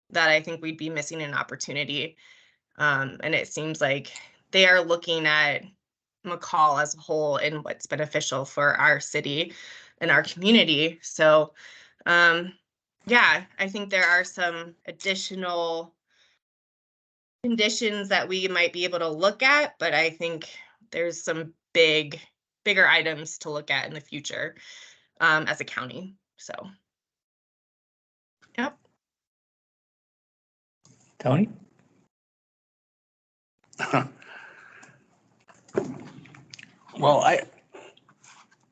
that I think we'd be missing an opportunity. And it seems like they are looking at McCall as a whole and what's beneficial for our city and our community. So, yeah, I think there are some additional conditions that we might be able to look at, but I think there's some bigger items to look at in the future as a county. So, yep. Tony? Well,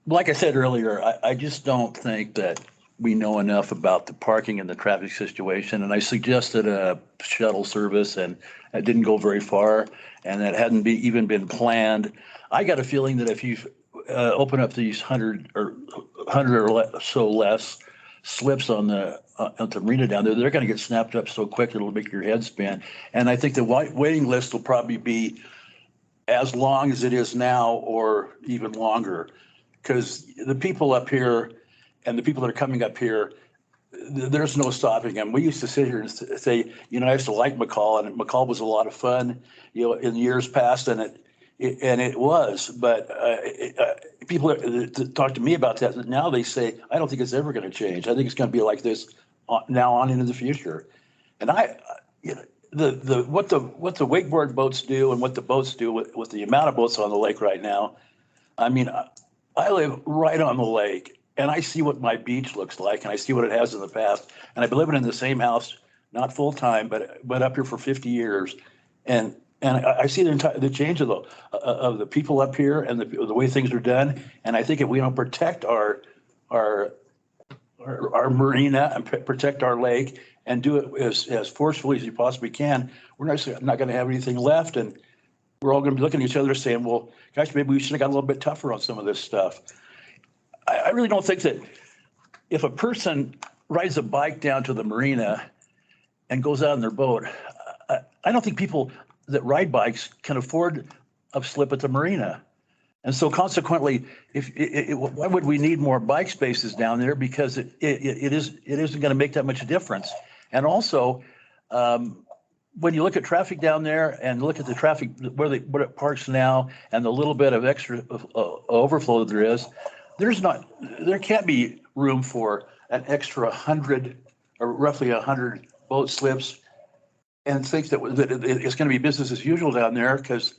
like I said earlier, I just don't think that we know enough about the parking and the traffic situation. And I suggested a shuttle service, and it didn't go very far, and that hadn't even been planned. I got a feeling that if you open up these 100 or so less slips on the marina down there, they're going to get snapped up so quick it'll make your head spin. And I think the waiting list will probably be as long as it is now or even longer, because the people up here and the people that are coming up here, there's no stopping them. We used to sit here and say, I used to like McCall, and McCall was a lot of fun, in years past, and it was. But people that talk to me about that now, they say, I don't think it's ever going to change. I think it's going to be like this now on into the future. And what the wakeboard boats do and what the boats do with the amount of boats on the lake right now. I mean, I live right on the lake, and I see what my beach looks like, and I see what it has in the past. And I've been living in the same house, not full time, but up here for 50 years, and I see the change of the people up here and the way things are done. And I think if we don't protect our marina and protect our lake and do it as forcefully as you possibly can, we're not going to have anything left. And we're all going to be looking at each other saying, well, gosh, maybe we should have got a little bit tougher on some of this stuff. I really don't think that if a person rides a bike down to the marina and goes out in their boat, I don't think people that ride bikes can afford a slip at the marina. And so consequently, why would we need more bike spaces down there? Because it isn't going to make that much difference. And also, when you look at traffic down there and look at the traffic where it parks now and the little bit of extra overflow there is, there can't be room for an extra 100 or roughly 100 boat slips, and think that it's going to be business as usual down there. Because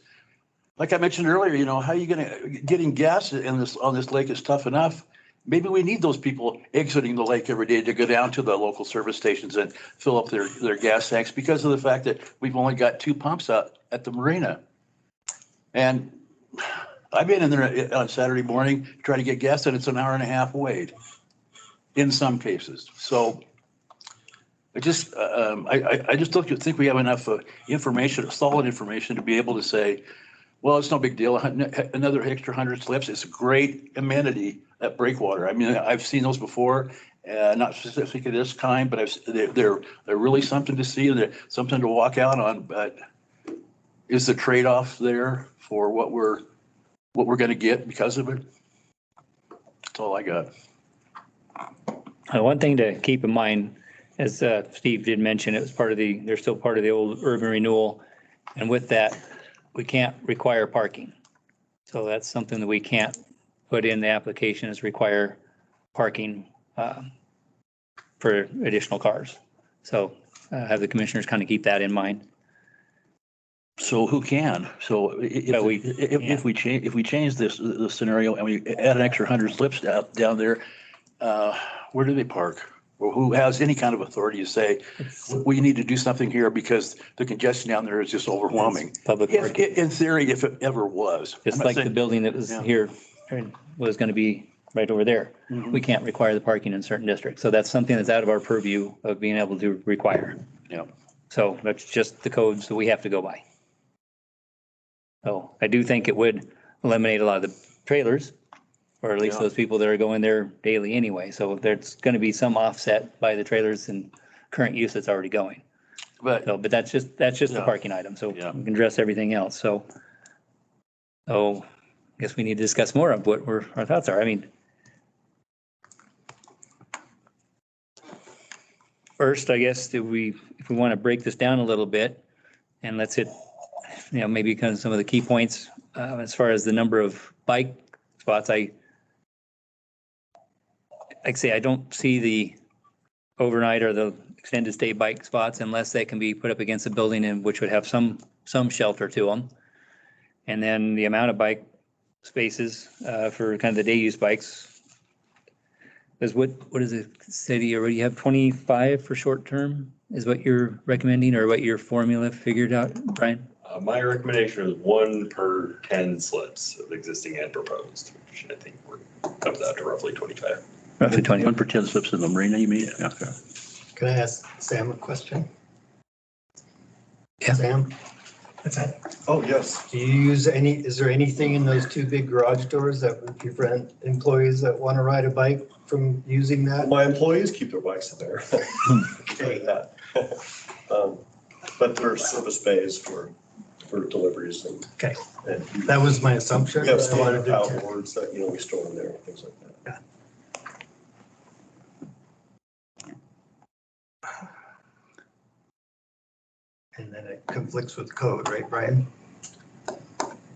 like I mentioned earlier, how are you going to getting gas on this lake is tough enough. Maybe we need those people exiting the lake every day to go down to the local service stations and fill up their gas tanks, because of the fact that we've only got 2 pumps out at the marina. And I've been in there on Saturday morning to try to get gas, and it's an hour and a half wait in some cases. So I just don't think we have enough information, solid information, to be able to say, well, it's no big deal. Another extra 100 slips. It's a great amenity at breakwater. I mean, I've seen those before, not specifically this kind, but they're really something to see, and they're something to walk out on. But is the trade-off there for what we're going to get because of it? That's all I got. One thing to keep in mind, as Steve did mention, they're still part of the old urban renewal, and with that, we can't require parking. So that's something that we can't put in the application, is require parking for additional cars. So have the commissioners kind of keep that in mind. So who can? So if we change the scenario and we add an extra 100 slips down there, where do they park? Or who has any kind of authority to say, we need to do something here because the congestion down there is just overwhelming? Public parking. In theory, if it ever was. Just like the building that was here was going to be right over there. Mm-hmm. We can't require the parking in certain districts. So that's something that's out of our purview of being able to require. Yeah. So that's just the codes that we have to go by. So I do think it would eliminate a lot of the trailers, or at least those people that are going there daily anyway. So there's going to be some offset by the trailers and current use that's already going. But that's just the parking item. So we can address everything else. So I guess we need to discuss more of what our thoughts are. I mean, first, I guess, if we want to break this down a little bit and let's hit, maybe kind of some of the key points as far as the number of bike spots. Like I say, I don't see the overnight or the extended stay bike spots unless they can be put up against a building and which would have some shelter to them. And then the amount of bike spaces for kind of the day use bikes. Is what is the city already have 25 for short term is what you're recommending or what your formula figured out, Brian? My recommendation is 1 per 10 slips of existing and proposed, which I think comes out to roughly 25. Roughly 20. 1 per 10 slips in the marina, you mean? Yeah. Okay. Can I ask Sam a question? Yeah. Sam, Oh, yes. do you use is there anything in those 2 big garage doors that would prevent employees that want to ride a bike from using that? My employees keep their bikes in there. Okay. But there are service bays for deliveries and. Okay. And That was my assumption. we have but I wanted standard to check. outboards that, we store in there, and things like that. And then it conflicts with code, right, Brian?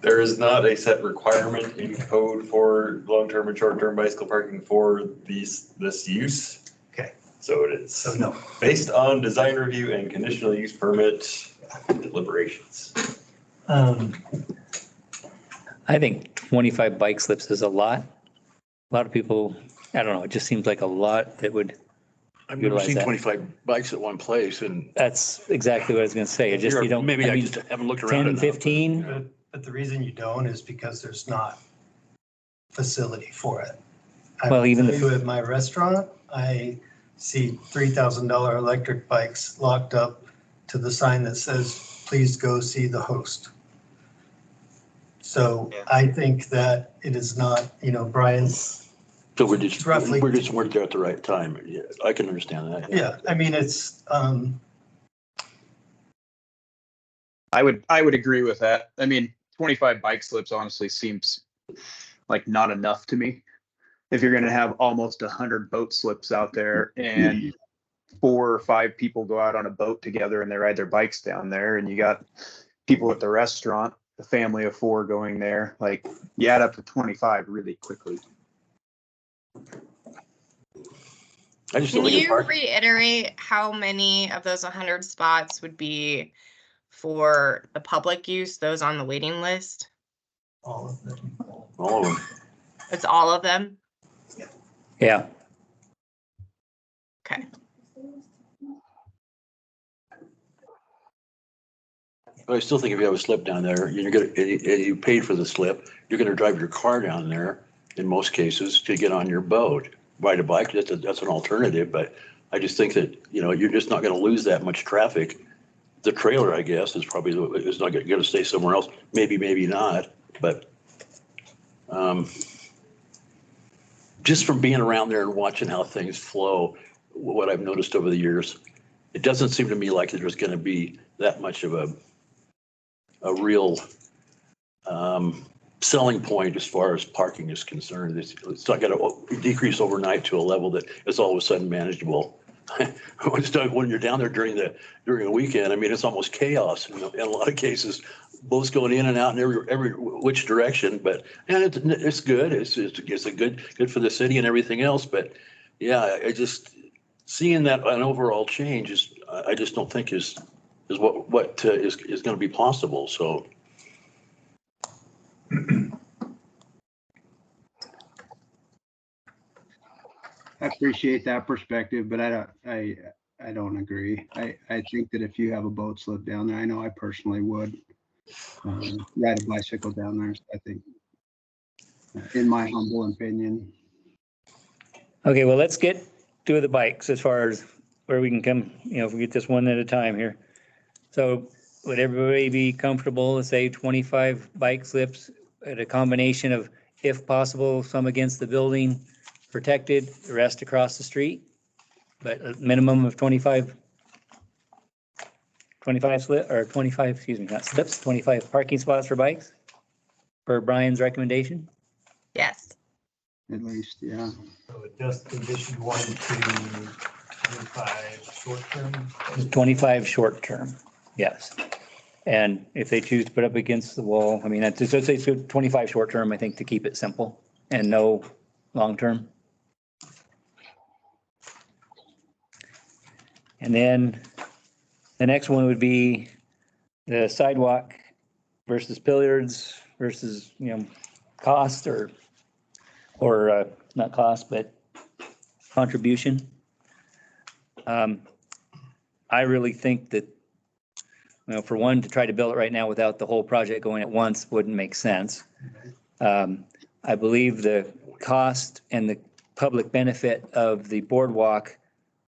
There is not a set requirement in code for long-term and short-term bicycle parking for this use. Okay. So it is So no. based on design review and conditional use permit deliberations. I think 25 bike slips is a lot. A lot of people, I don't know, it just seems like a lot that would, I've never Utilize seen that. 25 bikes at one place and. that's exactly what I was going to say. It just, you don't, Maybe I I mean, just haven't looked around 10, enough. 15, But the reason you don't is because there's not facility for it. I Well, will even tell if- you at my restaurant, I see $3,000 electric bikes locked up to the sign that says, please go see the host. So I think that it is not, Brian's, So we're just Roughly. weren't there at the right time. Yeah, I can understand that. yeah, I mean, it's, I would agree with that. I mean, 25 bike slips honestly seems like not enough to me. If you're going to have almost 100 boat slips out there and 4 or 5 people go out on a boat together and they ride their bikes down there, and you got people at the restaurant, a family of 4 going there, like you add up to 25 really quickly. I just don't Can think it's you hard. reiterate how many of those 100 spots would be for the public use, those on the waiting list? all of them. All of them. It's all of them? yeah. Okay. But I still think if you have a slip down there, you're gonna, and you paid for the slip, you're gonna drive your car down there in most cases to get on your boat. Ride a bike, that's an alternative, but I just think that, you're just not gonna lose that much traffic. The trailer, I guess, is probably, is not gonna stay somewhere else. Maybe not, but just from being around there and watching how things flow, what I've noticed over the years, it doesn't seem to me like there's gonna be that much of a real selling point as far as parking is concerned. It's not going to decrease overnight to a level that is all of a sudden manageable. When you're down there during the weekend, I mean, it's almost chaos in a lot of cases, boats going in and out in every which direction. But it's good. It's a good for the city and everything else. But yeah, I just seeing that an overall change is I just don't think is what is going to be possible. So. I appreciate that perspective, but I don't agree. I think that if you have a boat slip down there, I know I personally would ride a bicycle down there. I think, in my humble opinion. Okay, well, let's get to the bikes as far as where we can come, if we get this one at a time here. So would everybody be comfortable to say 25 bike slips at a combination of, if possible, some against the building, protected, the rest across the street, but a minimum of 25 slip, or 25, excuse me, not slips, 25 parking spots for bikes per Brian's recommendation? Yes. At least, yeah. So adjust condition 1 to 25 short term. 25 short term, yes. And if they choose to put up against the wall, I mean, that's, so say 25 short term, I think, to keep it simple and no long term. And then the next one would be the sidewalk versus billiards versus, cost or not cost, but contribution. I really think that, for one, to try to build it right now without the whole project going at once wouldn't make sense. I believe the cost and the public benefit of the boardwalk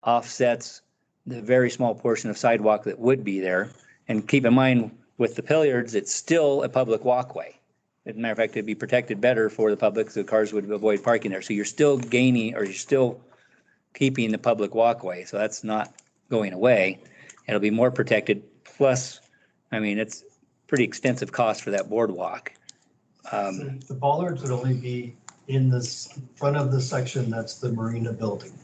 offsets the very small portion of sidewalk that would be there. And keep in mind, with the billiards, it's still a public walkway. As a matter of fact, it'd be protected better for the public, so cars would avoid parking there. So you're still gaining, or you're still keeping the public walkway. So that's not going away. It'll be more protected. Plus, I mean, it's pretty extensive cost for that boardwalk. So the bollards would only be in this front of the section that's the marina building.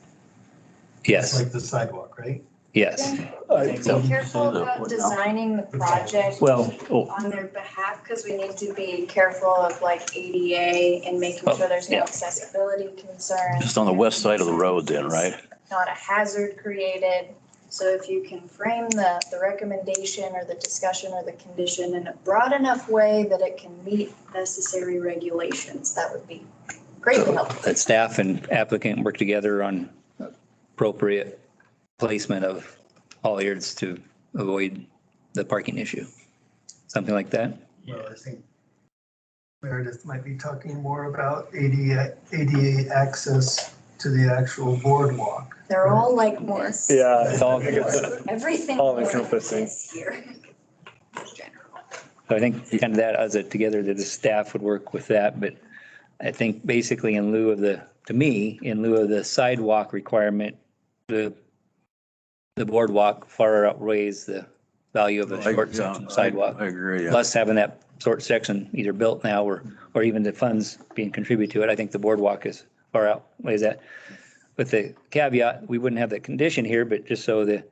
It's Yes, like the sidewalk, right? yes. Be careful about designing the project Well, on their behalf, because we need to be careful of like ADA and making sure there's no yeah. accessibility concerns. Just on the west side of the road then, right? Not a hazard created. So if you can frame the recommendation or the discussion or the condition in a broad enough way that it can meet necessary regulations, that would be greatly helpful. that staff and applicant work together on appropriate placement of bollards to avoid the parking issue. Something like that. Well, I think Meredith might be talking more about ADA access to the actual boardwalk. They're all like more. Yeah. It's all, Everything. all encompassing. Here. General. so I think kind of that as it together, that the staff would work with that, but I think basically in lieu of in lieu of the sidewalk requirement, the boardwalk far outweighs the value of a short section sidewalk. I agree, yeah. Plus having that short section either built now or even the funds being contributed to it, I think the boardwalk is far outweighs that. With the caveat, we wouldn't have that condition here, but just so the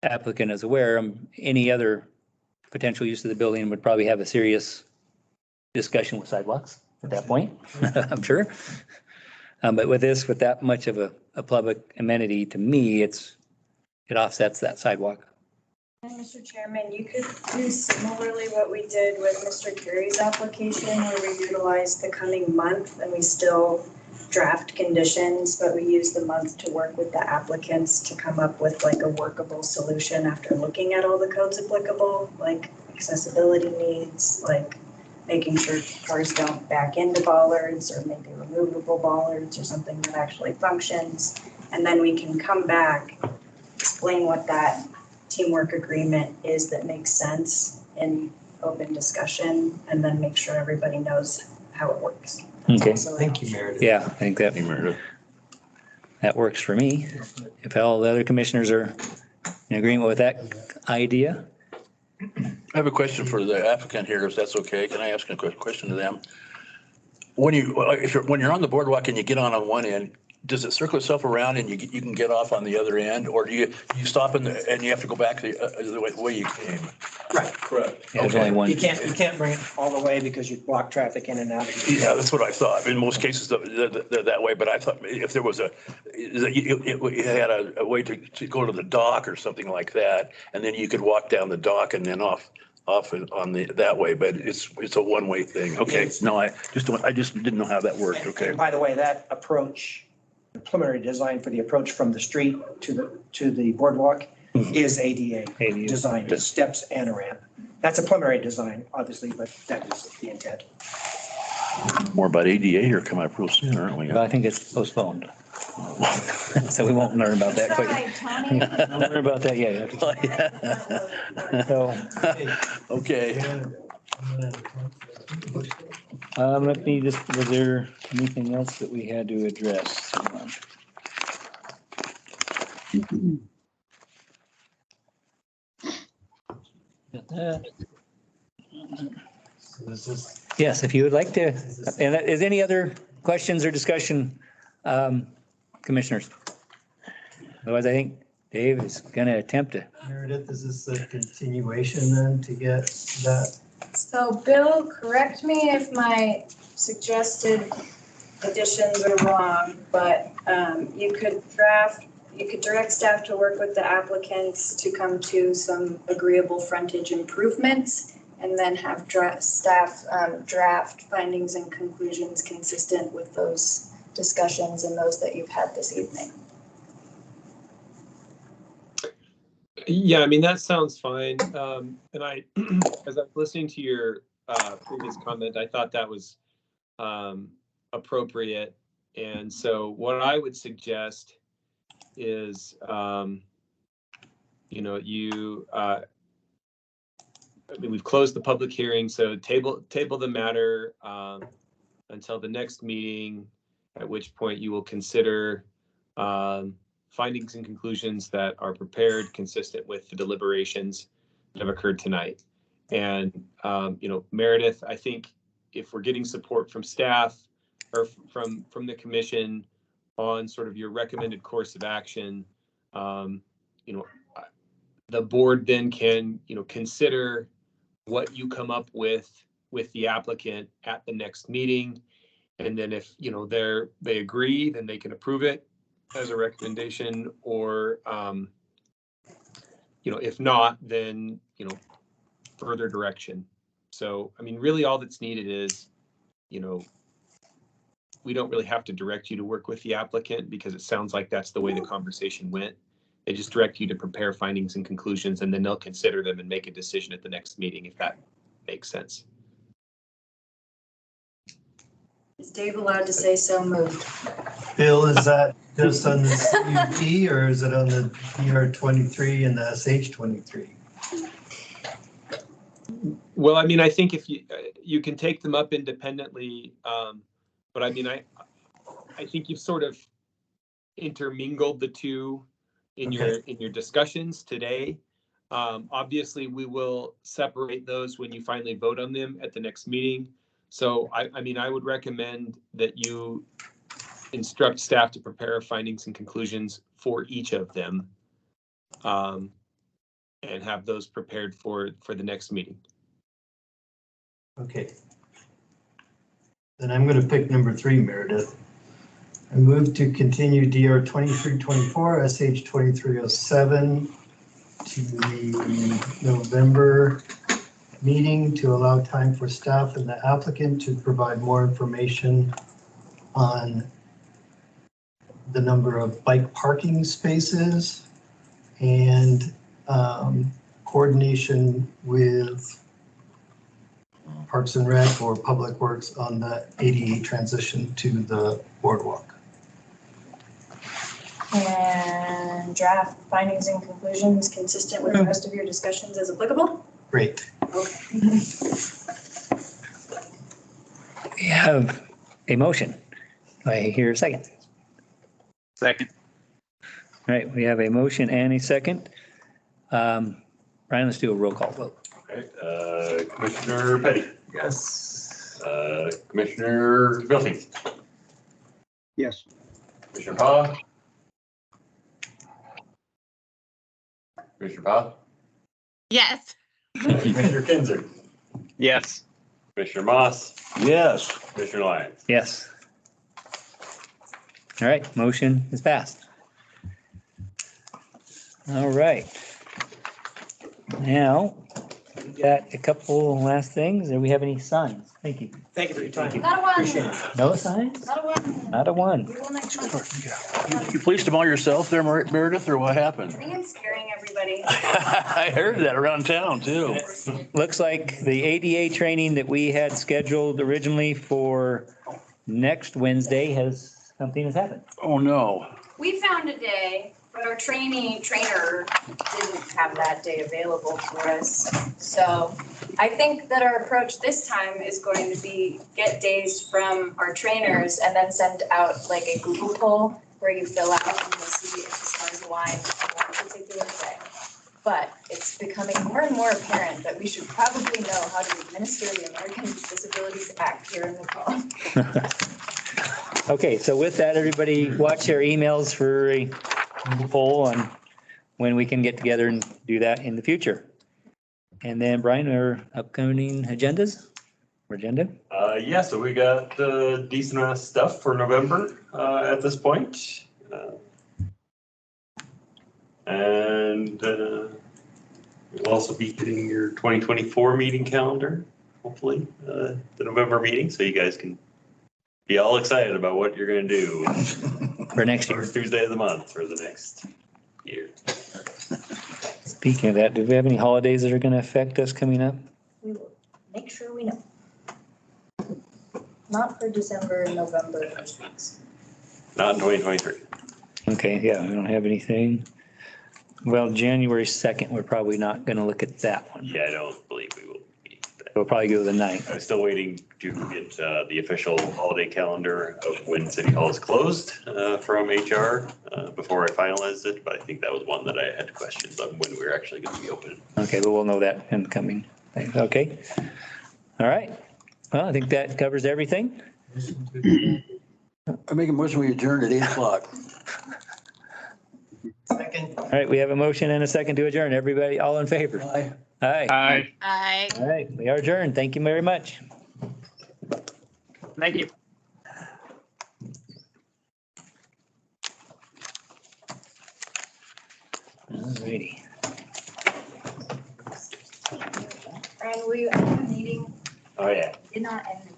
applicant is aware, any other potential use of the building would probably have a serious discussion with sidewalks at that point, I'm sure. But with that much of a public amenity, to me, it offsets that sidewalk. And Mr. Chairman, you could do similarly what we did with Mr. Carey's application, where we utilized the coming month and we still draft conditions, but we use the month to work with the applicants to come up with like a workable solution after looking at all the codes applicable, like accessibility needs, like making sure cars don't back into bollards or maybe removable bollards or something that actually functions. And then we can come back, explain what that teamwork agreement is that makes sense in open discussion, and then make sure everybody knows how it works. Okay. Thank you, Meredith. Yeah, I think that works for me. If all the other commissioners are in agreement with that idea. I have a question for the applicant here, if that's okay. Can I ask a quick question to them? When you're on the boardwalk and you get on one end, does it circle itself around and you can get off on the other end, or do you stop and you have to go back the way you came? Right. Correct. Yeah, there's only one. You can't bring it all the way because you block traffic in and out. Yeah, that's what I thought. In most cases, they're that way, but I thought if there was you had a way to go to the dock or something like that, and then you could walk down the dock and then off on that way, but it's a one-way thing. Okay, no, I just didn't know how that worked. Okay. And by the way, that approach, the preliminary design for the approach from the street to the boardwalk is ADA design, with steps and a ramp. That's a preliminary design, obviously, but that is the intent. More about ADA here coming up real soon, aren't we? Well, I think it's postponed. So we won't learn about that quick. Right, Tony. Won't learn about that yet. So, Okay. let me just, was there anything else that we had to address? Got that. So is this, Yes, if you would like to, and is any other questions or discussion, commissioners? Otherwise, I think Dave is gonna attempt to. Meredith, is this a continuation then to get that? So Bill, correct me if my suggested additions are wrong, but you could direct staff to work with the applicants to come to some agreeable frontage improvements, and then have staff draft findings and conclusions consistent with those discussions and those that you've had this evening. Yeah, I mean, that sounds fine. And I, as I was listening to your previous comment, I thought that was appropriate. And so what I would suggest is, you know, I mean, we've closed the public hearing, so table the matter until the next meeting, at which point you will consider findings and conclusions that are prepared consistent with the deliberations that have occurred tonight. And, you know, Meredith, I think if we're getting support from staff or from the commission on sort of your recommended course of action, you know, the board then can, you know, consider what you come up with the applicant at the next meeting. And then if, you know, they agree, then they can approve it as a recommendation, or, you know, if not, then, you know, further direction. So, I mean, really all that's needed is, you know, we don't really have to direct you to work with the applicant because it sounds like that's the way the conversation went. They just direct you to prepare findings and conclusions, and then they'll consider them and make a decision at the next meeting, if that makes sense. Is Dave allowed to say so moved? Bill, is that just on the CUP or is it on the DR23 and the SH23? Well, I mean, I think if you can take them up independently, but I mean, I think you've sort of intermingled the two in your discussions today. Obviously, we will separate those when you finally vote on them at the next meeting. So, I mean, I would recommend that you instruct staff to prepare findings and conclusions for each of them, and have those prepared for the next meeting. Okay. Then I'm going to pick number 3, Meredith. I move to continue DR 2324, SH 2307 to the November meeting to allow time for staff and the applicant to provide more information on the number of bike parking spaces and coordination with Parks and Rec or Public Works on the ADA transition to the boardwalk. And draft findings and conclusions consistent with the rest of your discussions as applicable? Great. Okay. We have a motion. Do I hear a second? Second. All right, we have a motion and a second. Ryan, let's do a roll call vote. Okay, Commissioner Petty, Yes. Commissioner Bilton, Yes. Commissioner Pa. Commissioner Pa, Yes. Commissioner Kinzer, Yes. Commissioner Moss, Yes. Commissioner Lyons. Yes. All right, motion is passed. All right. Now, we got a couple last things. Do we have any signs? Thank you. Thank you for your time. Not a one. Appreciate it. No signs? Not a one. Not a one. We will next month. You placed them all yourself there, Meredith, or what happened? I think I'm scaring everybody. I heard that around town too. Looks like the ADA training that we had scheduled originally for next Wednesday something has happened. Oh, no. We found a day, but our trainer didn't have that day available for us. So I think that our approach this time is going to be get days from our trainers and then send out like a Google poll where you fill out and you'll see if the stars align on one particular day. But it's becoming more and more apparent that we should probably know how to administer the Americans with Disabilities Act here in McCall. Okay, so with that, everybody watch their emails for a poll on when we can get together and do that in the future. And then Brian, our upcoming agendas, or agenda? Yeah, so we got decent amount of stuff for November at this point. And we'll also be getting your 2024 meeting calendar, hopefully, the November meeting, so you guys can be all excited about what you're gonna do For next year. first Tuesday of the month for the next year. Speaking of that, do we have any holidays that are gonna affect us coming up? We will make sure we know. Not for December and November first weeks. Not in 2023. Okay, yeah, we don't have anything. Well, January 2nd, we're probably not gonna look at that one. Yeah, I don't believe we will. We'll probably go to the 9th. I'm still waiting to get the official holiday calendar of when City Hall is closed from HR before I finalized it, but I think that was one that I had questions on when we were actually going to be open. Okay, but we'll know that in the coming things. Okay. All right. Well, I think that covers everything. I make a motion, we adjourn at 8:00. Second. All right, we have a motion and a second to adjourn. Everybody, all in favor? Aye. Aye. Aye. All right, we are adjourned. Thank you very much. Thank you. All righty. Brian, were you at the meeting? Oh, yeah. Did not end the